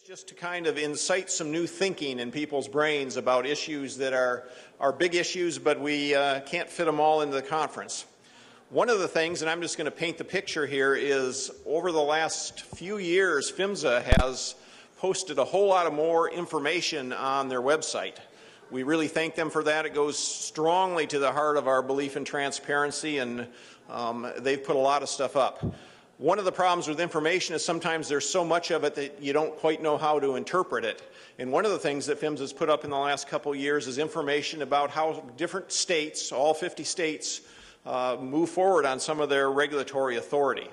Just to kind of incite some new thinking in people's brains about issues that are big issues, but we can't fit them all into the conference. One of the things, and I'm just going to paint the picture here, is over the last few years, PHMSA has posted a whole lot of more information on their website. We really thank them for that. It goes strongly to the heart of our belief in transparency, and they've put a lot of stuff up. One of the problems with information is sometimes there's so much of it that you don't quite know how to interpret it. And one of the things that PHMSA has put up in the last couple of years is information about how different states, all 50 states, move forward on some of their regulatory authority.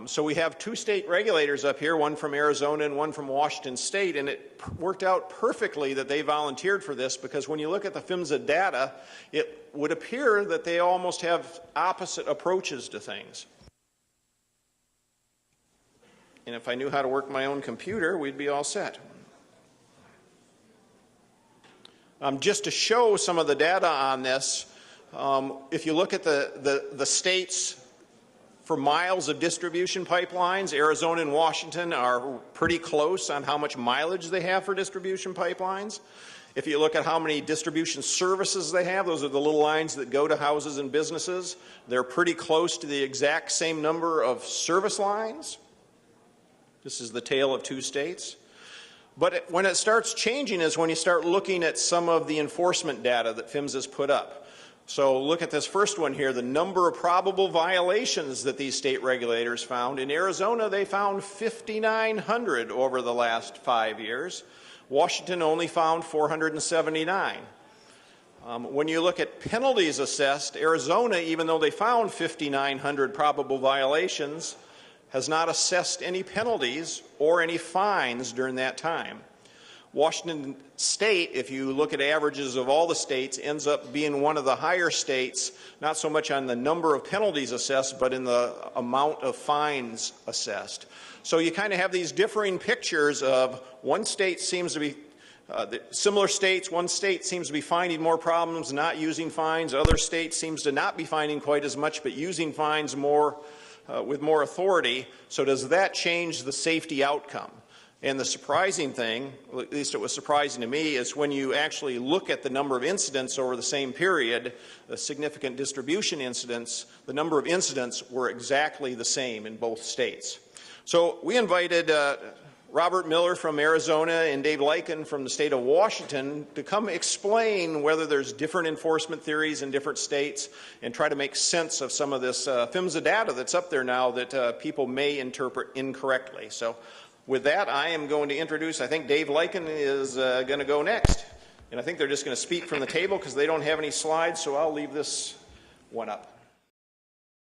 So we have two state regulators up here, one from Arizona and one from Washington State, and it worked out perfectly that they volunteered for this, because when you look at the PHMSA data, it would appear that they almost have opposite approaches to things. And if I knew how to work my own computer, we'd be all set. Just to show some of the data on this, if you look at the states for miles of distribution pipelines, Arizona and Washington are pretty close on how much mileage they have for distribution pipelines. If you look at how many distribution services they have, those are the little lines that go to houses and businesses, they're pretty close to the exact same number of service lines. This is the tale of two states. But when it starts changing is when you start looking at some of the enforcement data that PHMSA has put up. So look at this first one here, the number of probable violations that these state regulators found. In Arizona, they found 5,900 over the last 5 years. Washington only found 479. When you look at penalties assessed, Arizona, even though they found 5,900 probable violations, has not assessed any penalties or any fines during that time. Washington State, if you look at averages of all the states, ends up being one of the higher states, not so much on the number of penalties assessed, but in the amount of fines assessed. So you kind of have these differing pictures of one state seems to be similar states, one state seems to be finding more problems, not using fines. Other states seems to not be finding quite as much, but using fines more with more authority. So does that change the safety outcome? And the surprising thing, at least it was surprising to me, is when you actually look at the number of incidents over the same period, the significant distribution incidents, the number of incidents were exactly the same in both states. So we invited Robert Miller from Arizona and Dave Lycan from the state of Washington to come explain whether there's different enforcement theories in different states and try to make sense of some of this PHMSA data that's up there now that people may interpret incorrectly. So with that, I am going to introduce, I think Dave Lycan is going to go next. And I think they're just going to speak from the table because they don't have any slides, so I'll leave this one up.